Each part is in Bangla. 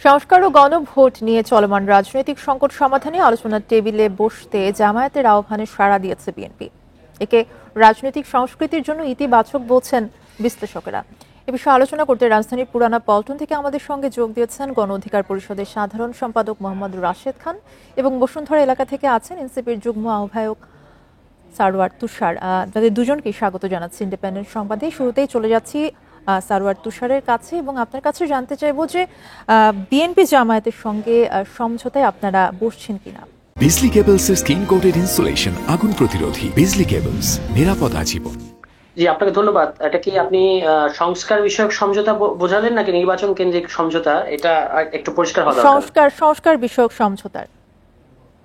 সংস্কার ও গণভোট নিয়ে চলমান রাজনৈতিক সংকট সমাধানে আলোচনার টেবিলে বসতে জামায়াতের আহ্বানে সাড়া দিয়েছে বিএনপি। একে রাজনৈতিক সংস্কৃতির জন্য ইতিবাচক বলছেন বিশ্লেষকেরা। এ বিষয়ে আলোচনা করতে রাজধানীর পুরানা পল্টন থেকে আমাদের সঙ্গে যোগ দিয়েছেন গণ অধিকার পরিষদের সাধারণ সম্পাদক মোহাম্মদ রাশেদ খান এবং বসুন্ধরা এলাকা থেকে আছেন এনসিপির যুগ্ম আহ্বায়ক সারওয়ার তুষার। যাদের দুজনকেই স্বাগত জানাচ্ছি ইন্ডিপেন্ডেন্ট সংবাদে। শুরুতেই চলে যাচ্ছি সারওয়ার তুষারের কাছে এবং আপনার কাছে জানতে চাইবো যে বিএনপি জামায়াতের সঙ্গে সমঝোতায় আপনারা বসছেন কিনা। বিজলি কেবলস এর স্কিন কোটেড ইনসুলেশন আগুন প্রতিরোধী। বিজলি কেবলস, নিরাপদ আজীবন। জি, আপনাকে ধন্যবাদ। এটা কি আপনি সংস্কার বিষয়ক সমঝোতা বোঝালেন নাকি নির্বাচন কেন্দ্রিক সমঝোতা? এটা একটু পরিষ্কার হওয়া দরকার। সংস্কার বিষয়ক সমঝোতার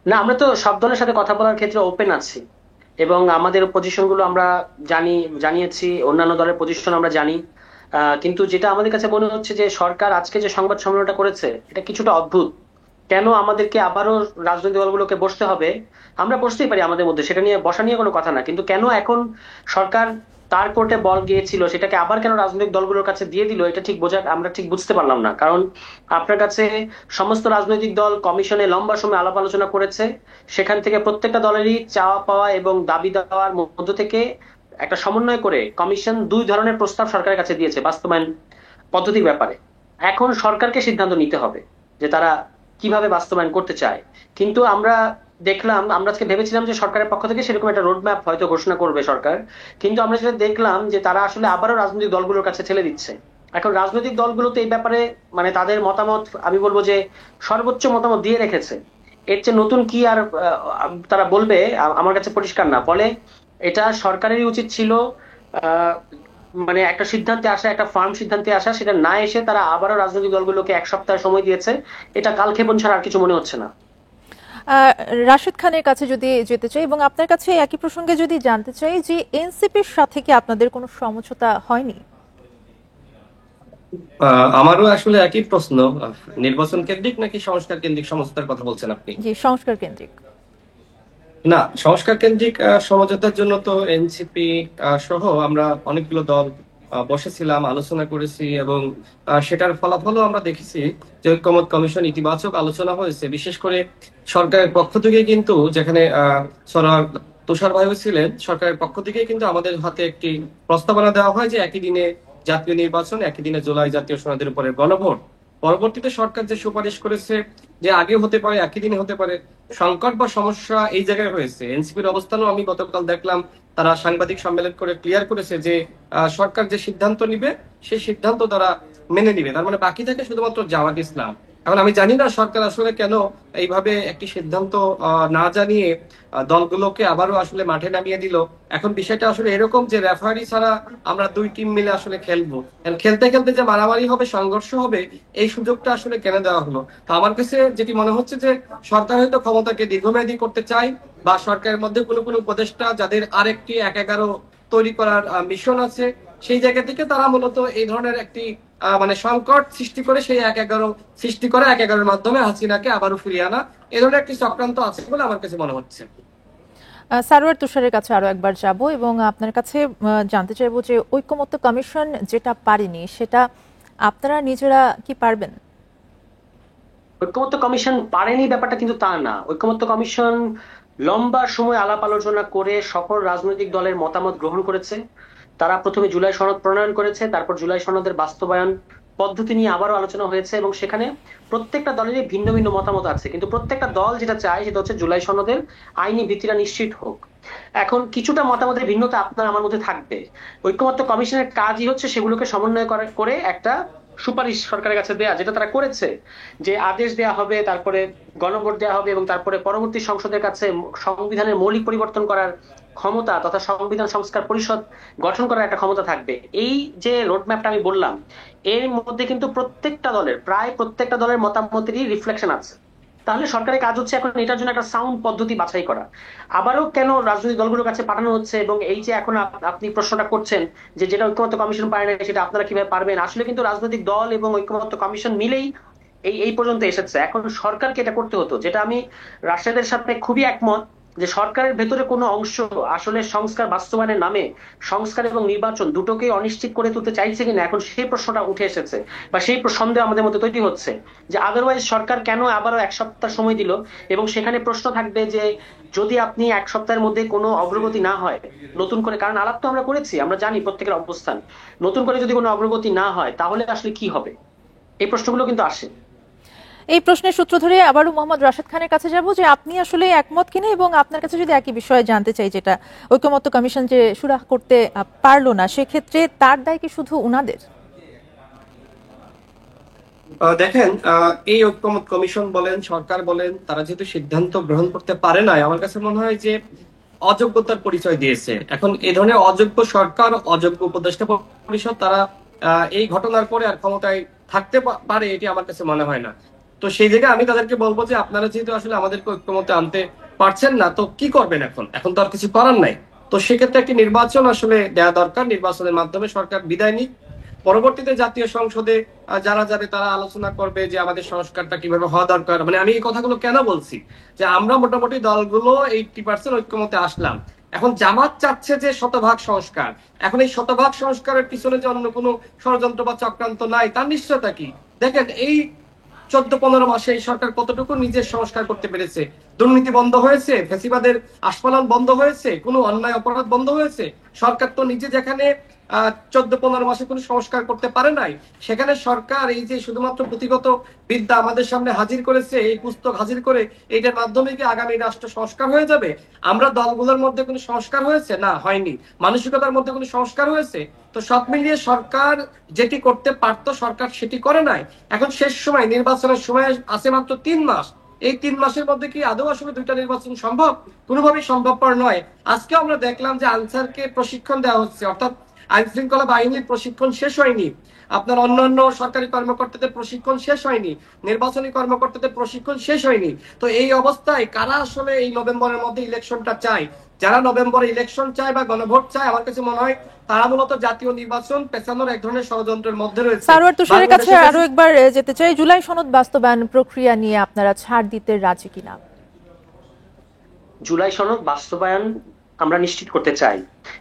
না, আমরা তো সব দলের সাথে কথা বলার ক্ষেত্রে ওপেন আছি এবং আমাদের পজিশন গুলো আমরা জানিয়েছি, অন্যান্য দলের পজিশন আমরা জানি। কিন্তু যেটা আমাদের কাছে মনে হচ্ছে যে সরকার আজকে যে সংবাদ সম্মেলনটা করেছে এটা কিছুটা অদ্ভুত। কেন আমাদেরকে আবারও রাজনৈতিক দলগুলোকে বসতে হবে? আমরা বসতেই পারি আমাদের মধ্যে, সেটা নিয়ে বসা নিয়ে কোনো কথা না, কিন্তু কেন এখন সরকার তার কোর্টে বল গিয়েছিল সেটাকে আবার কেন রাজনৈতিক দলগুলোর কাছে দিয়ে দিল, এটা ঠিক আমরা ঠিক বুঝতে পারলাম না। কারণ আপনার কাছে সমস্ত রাজনৈতিক দল কমিশনে লম্বা সময় আলাপ আলোচনা করেছে, সেখান থেকে প্রত্যেকটা দলেরই চাওয়া পাওয়া এবং দাবি দেওয়ার মধ্য থেকে একটা সমন্বয় করে কমিশন দুই ধরনের প্রস্তাব সরকারের কাছে দিয়েছে বাস্তবায়ন পদ্ধতির ব্যাপারে। এখন সরকারকে সিদ্ধান্ত নিতে হবে যে তারা কিভাবে বাস্তবায়ন করতে চায়। কিন্তু আমরা দেখলাম, আমরা আজকে ভেবেছিলাম যে সরকারের পক্ষ থেকে সেরকম একটা রোডম্যাপ হয়তো ঘোষণা করবে সরকার, কিন্তু আমরা যেটা দেখলাম যে তারা আসলে আবারও রাজনৈতিক দলগুলোর কাছে ঠেলে দিচ্ছে। এখন রাজনৈতিক দলগুলো তো এই ব্যাপারে মানে তাদের মতামত, আমি বলবো যে সর্বোচ্চ মতামত দিয়ে রেখেছে। এর চেয়ে নতুন কি আর তারা বলবে আমার কাছে পরিষ্কার না। ফলে এটা সরকারেরই উচিত ছিল মানে একটা সিদ্ধান্তে আসা, একটা ফার্ম সিদ্ধান্তে আসা। সেটা না এসে তারা আবারও রাজনৈতিক দলগুলোকে এক সপ্তাহ সময় দিয়েছে। এটা কালক্ষেপণ ছাড়া আর কিছু মনে হচ্ছে না। রাশেদ খানের কাছে যদি যেতে চাই এবং আপনার কাছে একই প্রসঙ্গে যদি জানতে চাই যে এনসিপির সাথে কি আপনাদের কোনো সমঝোতা হয়নি? আমারও আসলে একই প্রশ্ন, নির্বাচন কেন্দ্রিক নাকি সংস্কার কেন্দ্রিক সমঝোতার কথা বলছেন আপনি? জি, সংস্কার কেন্দ্রিক। না, সংস্কার কেন্দ্রিক সমঝোতার জন্য তো এনসিপি সহ আমরা অনেকগুলো দল বসেছিলাম, আলোচনা করেছি এবং সেটার ফলাফলও আমরা দেখেছি যে ঐকমত্য কমিশন ইতিবাচক আলোচনা হয়েছে। বিশেষ করে সরকারের পক্ষ থেকে কিন্তু, যেখানে তুষার ভাই ছিলেন, সরকারের পক্ষ থেকে কিন্তু আমাদের হাতে একটি প্রস্তাবনা দেওয়া হয় যে একই দিনে জাতীয় নির্বাচন, একই দিনে জুলাই জাতীয় সনদের উপরে গণভোট। পরবর্তীতে সরকার যে সুপারিশ করেছে যে আগে হতে পারে, একই দিনে হতে পারে, সংকট বা সমস্যা এই জায়গায় হয়েছে। এনসিপির অবস্থানও আমি গতকাল দেখলাম, তারা সাংবাদিক সম্মেলন করে ক্লিয়ার করেছে যে সরকার যে সিদ্ধান্ত নিবে সেই সিদ্ধান্ত তারা মেনে নিবে। তার মানে বাকি থাকে শুধুমাত্র জামাত ইসলাম। এখন আমি জানি না সরকার আসলে কেন এইভাবে একটি সিদ্ধান্ত না জানিয়ে দলগুলোকে আবারও আসলে মাঠে নামিয়ে দিল। এখন বিষয়টা আসলে এরকম যে রেফারি ছাড়া আমরা দুই টিম মিলে আসলে খেলবো, খেলতে খেলতে যে মারামারি হবে, সংঘর্ষ হবে, এই সুযোগটা আসলে কেন দেওয়া হলো? তো আমার কাছে যেটি মনে হচ্ছে যে সরকার হয়তো ক্ষমতাকে দীর্ঘমেয়াদী করতে চায়, বা সরকারের মধ্যে কোনো কোনো উপদেষ্টা যাদের আরেকটি ১/১১ তৈরি করার মিশন আছে, সেই জায়গা থেকে তারা মূলত এই ধরনের একটি মানে সংকট সৃষ্টি করে, সেই ১/১১ সৃষ্টি করে ১/১১-এর মাধ্যমে হাসিনাকে আবারও ফিরিয়ে আনা, এই ধরনের একটি চক্রান্ত আছে বলে আমার কাছে মনে হচ্ছে। সারওয়ার তুষারের কাছে আরো একবার যাব এবং আপনার কাছে জানতে চাইবো যে ঐকমত্য কমিশন যেটা পারেনি সেটা আপনারা নিজেরা কি পারবেন? ঐকমত্য কমিশন পারেনি ব্যাপারটা কিন্তু তা না। ঐকমত্য কমিশন লম্বা সময় আলাপ আলোচনা করে সকল রাজনৈতিক দলের মতামত গ্রহণ করেছে। তারা প্রথমে জুলাই সনদ প্রণয়ন করেছে, তারপর জুলাই সনদের বাস্তবায়ন পদ্ধতি নিয়ে আবারও আলোচনা হয়েছে এবং সেখানে প্রত্যেকটা দলেরই ভিন্ন ভিন্ন মতামত আছে, কিন্তু প্রত্যেকটা দল যেটা চায় সেটা হচ্ছে জুলাই সনদের আইনি ভিত্তিটা নিশ্চিত হোক। এখন কিছুটা মতামতের ভিন্নতা আপনার আমার মধ্যে থাকবে। ঐকমত্য কমিশনের কাজই হচ্ছে সেগুলোকে সমন্বয় করে একটা সুপারিশ সরকারের কাছে দেয়া, যেটা তারা করেছে, যে আদেশ দেয়া হবে, তারপরে গণভোট দেওয়া হবে এবং তারপরে পরবর্তী সংসদের কাছে সংবিধানের মৌলিক পরিবর্তন করার ক্ষমতা তথা সংবিধান সংস্কার পরিষদ গঠন করার একটা ক্ষমতা থাকবে। এই যে রোডম্যাপটা আমি বললাম, এর মধ্যে কিন্তু প্রায় প্রত্যেকটা দলের মতামতেরই রিফ্লেকশন আছে। তাহলে সরকারের কাজ হচ্ছে এখন এটার জন্য একটা সাউন্ড পদ্ধতি বাছাই করা। আবারও কেন রাজনৈতিক দলগুলোর কাছে পাঠানো হচ্ছে, এবং এই যে এখন আপনি প্রশ্নটা করছেন যে যেটা ঐক্যমত্য কমিশন পারে না সেটা আপনারা কিভাবে পারবেন, আসলে কিন্তু রাজনৈতিক দল এবং ঐক্যমত্য কমিশন মিলেই এই পর্যন্ত এসেছে। এখন সরকারকে এটা করতে হতো, যেটা আমি রাশেদের সাথে খুবই একমত যে সরকারের ভেতরে কোনো অংশ আসলে সংস্কার বাস্তবায়নের নামে সংস্কার এবং নির্বাচন দুটোকেই অনিশ্চিত করে তুলতে চাইছে কিনা, এখন সেই প্রশ্নটা উঠে এসেছে বা সেই সন্দেহ আমাদের মধ্যে তৈরি হচ্ছে যে আদারওয়াইজ সরকার কেন আবারও 1 সপ্তাহ সময় দিল। এবং সেখানে প্রশ্ন থাকবে যে যদি আপনি 1 সপ্তাহের মধ্যে কোনো অগ্রগতি না হয় নতুন করে, কারণ আলাপ তো আমরা করেছি, আমরা জানি প্রত্যেকের অবস্থান, নতুন করে যদি কোনো অগ্রগতি না হয় তাহলে আসলে কি হবে, এই প্রশ্নগুলো কিন্তু আসে। এই প্রশ্নের সূত্র ধরে আবারও মোহাম্মদ রাশেদ খানের কাছে যাব যে আপনি আসলে একমত কিনা, এবং আপনার কাছে যদি একই বিষয়ে জানতে চাই, যেটা ঐকমত্য কমিশন যে সুরাহা করতে পারলো না, সেক্ষেত্রে তার দায় কি শুধু উনাদের? দেখেন, এই ঐকমত্য কমিশন বলেন, সরকার বলেন, তারা যেহেতু সিদ্ধান্ত গ্রহণ করতে পারে নাই, আমার কাছে মনে হয় যে অযোগ্যতার পরিচয় দিয়েছে। এখন এই ধরনের অযোগ্য সরকার, অযোগ্য উপদেষ্টা পরিষদ, তারা এই ঘটনার পরে আর ক্ষমতায় থাকতে পারে এটি আমার কাছে মনে হয় না। তো সেই জায়গায় আমি তাদেরকে বলবো যে আপনারা যেহেতু আসলে আমাদেরকে ঐক্যমতে আনতে পারছেন না, তো কি করবেন এখন? এখন তো আর কিছু করার নাই। তো সেক্ষেত্রে একটি নির্বাচন আসলে দেওয়া দরকার, নির্বাচনের মাধ্যমে সরকার বিদায় নিক, পরবর্তীতে জাতীয় সংসদে যারা যাবে তারা আলোচনা করবে যে আমাদের সংস্কারটা কিভাবে হওয়া দরকার। মানে আমি এই কথাগুলো কেন বলছি, যে আমরা মোটামুটি দলগুলো 80% ঐক্যমতে আসলাম। এখন জামাত চাচ্ছে যে শতভাগ সংস্কার। এখন এই শতভাগ সংস্কারের পিছনে যে অন্য কোনো ষড়যন্ত্র বা চক্রান্ত নাই তার নিশ্চয়তা কি? দেখেন, এই 14-15 মাসে এই সরকার কতটুকু নিজের সংস্কার করতে পেরেছে? দুর্নীতি বন্ধ হয়েছে, ফ্যাসিবাদের আস্ফালন বন্ধ হয়েছে, কোনো অন্যায় অপরাধ বন্ধ হয়েছে। সরকার তো নিজে যেখানে 14-15 মাসে কোনো সংস্কার করতে পারে নাই, সেখানে সরকার এই যে শুধুমাত্র পুঁথিগত বিদ্যা আমাদের সামনে হাজির করেছে, এই পুস্তক হাজির করে এইটার মাধ্যমে কি আগামী রাষ্ট্র সংস্কার হয়ে যাবে? আমরা দলগুলোর মধ্যে কোনো সংস্কার হয়েছে? না, হয়নি। মানসিকতার মধ্যে কোনো সংস্কার হয়েছে? তো সব মিলিয়ে সরকার যেটি করতে পারতো সরকার সেটি করে নাই। এখন শেষ সময়, নির্বাচনের সময় আছে মাত্র 3 মাস। এই 3 মাসের মধ্যে কি আদৌ আসলে 2টা নির্বাচন সম্ভব? কোনোভাবেই সম্ভবপর নয়। আজকে আমরা দেখলাম যে আনসারকে প্রশিক্ষণ দেওয়া হচ্ছে, অর্থাৎ আইন শৃঙ্খলা বাহিনীর প্রশিক্ষণ শেষ হয়নি, আপনার অন্যান্য সরকারি কর্মকর্তাদের প্রশিক্ষণ শেষ হয়নি, নির্বাচনী কর্মকর্তাদের প্রশিক্ষণ শেষ হয়নি। তো এই অবস্থায় কারা আসলে এই নভেম্বরের মধ্যে ইলেকশনটা চায়? যারা নভেম্বরে ইলেকশন চায় বা গণভোট চায়, আমার কাছে মনে হয় তারা মূলত জাতীয় নির্বাচন পেছানোর এক ধরনের ষড়যন্ত্রের মধ্যে রয়েছে। সারওয়ার তুষারের কাছে আরো একবার যেতে চাই, জুলাই সনদ বাস্তবায়ন প্রক্রিয়া নিয়ে আপনারা ছাড় দিতে রাজি কিনা? জুলাই সনদ বাস্তবায়ন আমরা নিশ্চিত করতে চাই,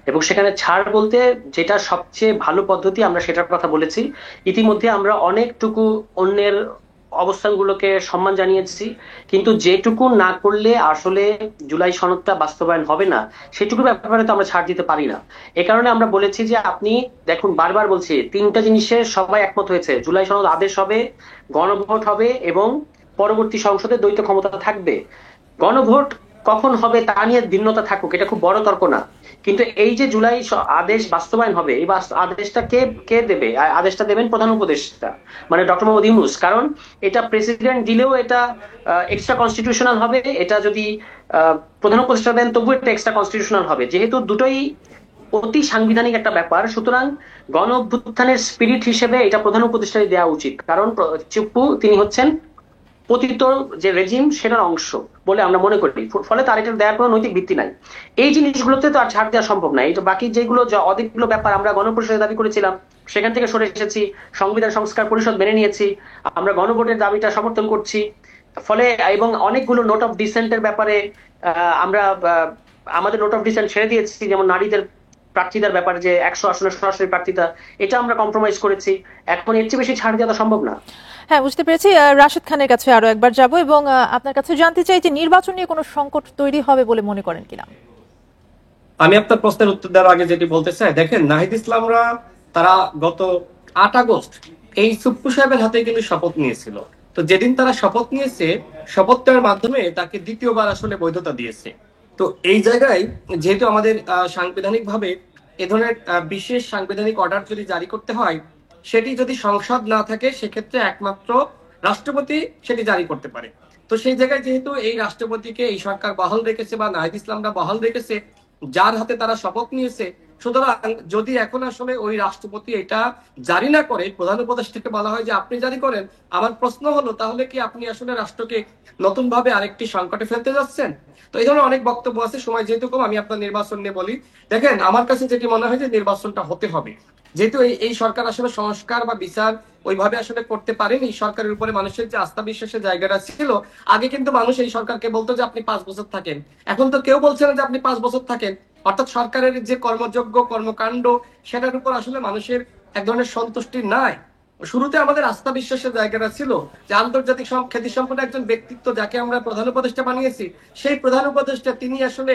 এবং সেখানে ছাড় বলতে যেটা সবচেয়ে ভালো পদ্ধতি আমরা সেটার কথা বলেছি। ইতিমধ্যে আমরা অনেকটুকু অন্যের অবস্থানগুলোকে সম্মান জানিয়েছি, কিন্তু যেটুকু না করলে আসলে জুলাই সনদটা বাস্তবায়ন হবে না, সেটুকু ব্যাপারে তো আমরা ছাড় দিতে পারি না। এ কারণে আমরা বলেছি যে আপনি দেখুন, বারবার বলছি, 3টা জিনিসে সবাই একমত হয়েছে। জুলাই সনদ আদেশ হবে, গণভোট হবে, এবং পরবর্তী সংসদে দ্বৈত ক্ষমতা থাকবে। গণভোট কখন হবে তা নিয়ে ভিন্নতা থাকুক, এটা খুব বড় তর্ক না, কিন্তু এই যে জুলাই আদেশ বাস্তবায়ন হবে, এই আদেশটা কে কে দেবে? আদেশটা দেবেন প্রধান উপদেষ্টা, মানে ডক্টর মোহাম্মদ ইউনূস। কারণ এটা প্রেসিডেন্ট দিলেও এটা এক্সট্রা কনস্টিটিউশনাল হবে, এটা যদি প্রধান উপদেষ্টা দেন তবু এটা এক্সট্রা কনস্টিটিউশনাল হবে, যেহেতু দুটোই অতি সাংবিধানিক একটা ব্যাপার। সুতরাং গণ অভ্যুত্থানের স্পিরিট হিসেবে এটা প্রধান উপদেষ্টাই দেওয়া উচিত, কারণ চিপ্পু তিনি হচ্ছেন পতিত যে রেজিম সেটার অংশ বলে আমরা মনে করি। ফলে তার এটা দেওয়ার কোনো নৈতিক ভিত্তি নাই। এই জিনিসগুলোতে তো আর ছাড় দেওয়া সম্ভব না। এই তো বাকি যেগুলো অনেকগুলো ব্যাপার আমরা গণপরিষদে দাবি করেছিলাম, সেখান থেকে সরে এসেছি, সংবিধান সংস্কার পরিষদ মেনে নিয়েছি, আমরা গণভোটের দাবিটা সমর্থন করছি। ফলে এবং অনেকগুলো নোট অফ ডিসেন্টের ব্যাপারে আমরা আমাদের নোট অফ ডিসেন্ট ছেড়ে দিয়েছি, যেমন নারীদের প্রার্থীদের ব্যাপারে যে 100 আসনের সরাসরি প্রার্থিতা, এটা আমরা কম্প্রোমাইজ করেছি। এখন এর চেয়ে বেশি ছাড় দেওয়া সম্ভব না। হ্যাঁ, বুঝতে পেরেছি। রাশেদ খানের কাছে আরো একবার যাব এবং আপনার কাছে জানতে চাই যে নির্বাচন নিয়ে কোনো সংকট তৈরি হবে বলে মনে করেন কিনা? আমি আপনার প্রশ্নের উত্তর দেওয়ার আগে যেটি বলতে চাই, দেখেন, নাহিদ ইসলামরা তারা গত 8 আগস্ট এই সুপ্পু সাহেবের হাতে কিন্তু শপথ নিয়েছিল। তো যেদিন তারা শপথ নিয়েছে, শপথ নেওয়ার মাধ্যমে তাকে দ্বিতীয়বার আসলে বৈধতা দিয়েছে। তো এই জায়গায় যেহেতু আমাদের সাংবিধানিক ভাবে এ ধরনের বিশেষ সাংবিধানিক অর্ডার যদি জারি করতে হয়, সেটি যদি সংসদ না থাকে, সেক্ষেত্রে একমাত্র রাষ্ট্রপতি সেটি জারি করতে পারে। তো সেই জায়গায় যেহেতু এই রাষ্ট্রপতিকে এই সরকার বহাল রেখেছে বা নাহিদ ইসলামরা বহাল রেখেছে, যার হাতে তারা শপথ নিয়েছে, সুতরাং যদি এখন আসলে ওই রাষ্ট্রপতি এটা জারি না করে, প্রধান উপদেষ্টাকে বলা হয় যে আপনি জারি করেন, আমার প্রশ্ন হলো তাহলে কি আপনি আসলে রাষ্ট্রকে নতুন ভাবে আরেকটি সংকটে ফেলতে যাচ্ছেন? তো এই ধরনের অনেক বক্তব্য আছে, সময় যেহেতু কম আমি আপনার নির্বাচন নিয়ে বলি। দেখেন, আমার কাছে যেটি মনে হয় যে নির্বাচনটা হতে হবে। যেহেতু এই সরকার আসলে সংস্কার বা বিচার ওইভাবে আসলে করতে পারেনি, সরকারের উপরে মানুষের যে আস্থা বিশ্বাসের জায়গাটা ছিল, আগে কিন্তু মানুষ এই সরকারকে বলতো যে আপনি 5 বছর থাকেন, এখন তো কেউ বলছে না যে আপনি 5 বছর থাকেন। অর্থাৎ সরকারের যে কর্মযোগ্য কর্মকাণ্ড সেটার উপর আসলে মানুষের এক ধরনের সন্তুষ্টি নাই। শুরুতে আমাদের আস্থা বিশ্বাসের জায়গাটা ছিল যে আন্তর্জাতিক খ্যাতিসম্পন্ন একজন ব্যক্তিত্ব যাকে আমরা প্রধান উপদেষ্টা বানিয়েছি, সেই প্রধান উপদেষ্টা তিনি আসলে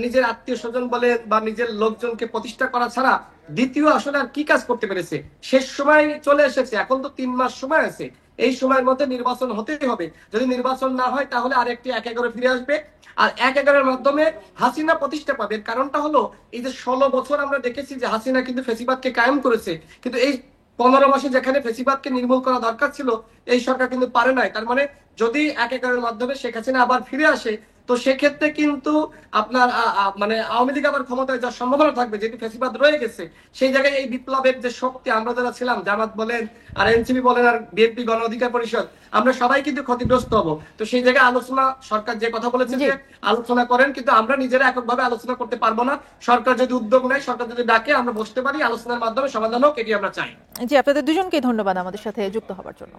নিজের আত্মীয় স্বজন বলে বা নিজের লোকজনকে প্রতিষ্ঠা করা ছাড়া দ্বিতীয় আসলে আর কি কাজ করতে পেরেছে। শেষ সময় চলে এসেছে, এখন তো 3 মাস সময় আছে, এই সময়ের মধ্যে নির্বাচন হতেই হবে। যদি নির্বাচন না হয় তাহলে আরেকটি 1/11 ফিরে আসবে, আর 1/11 মাধ্যমে হাসিনা প্রতিষ্ঠা পাবে। কারণটা হলো এই যে 16 বছর আমরা দেখেছি যে হাসিনা কিন্তু ফেসিবাদকে কায়েম করেছে, কিন্তু এই 15 মাসে যেখানে ফেসিবাদকে নির্মূল করা দরকার ছিল এই সরকার কিন্তু পারে নাই। তার মানে যদি 1/11 মাধ্যমে শেখ হাসিনা আবার ফিরে আসে, তো সেক্ষেত্রে কিন্তু আপনার মানে আওয়ামী লীগ আবার ক্ষমতায় যাওয়ার সম্ভাবনা থাকবে, যেহেতু ফেসিবাদ রয়ে গেছে। সেই জায়গায় এই বিপ্লবের যে শক্তি আমরা যারা ছিলাম, জামাত বলেন আর এনসিপি বলেন আর বিএনপি গণ অধিকার পরিষদ, আমরা সবাই কিন্তু ক্ষতিগ্রস্ত হব। তো সেই জায়গায় আলোচনা, সরকার যে কথা বলেছে যে আলোচনা করেন, কিন্তু আমরা নিজেরা এককভাবে আলোচনা করতে পারবো না। সরকার যদি উদ্যোগ নেয়, সরকার যদি ডাকে, আমরা বসতে পারি, আলোচনার মাধ্যমে সমাধান হোক, এটি আমরা চাই। জি, আপনাদের দুজনকে ধন্যবাদ আমাদের সাথে যুক্ত হওয়ার জন্য।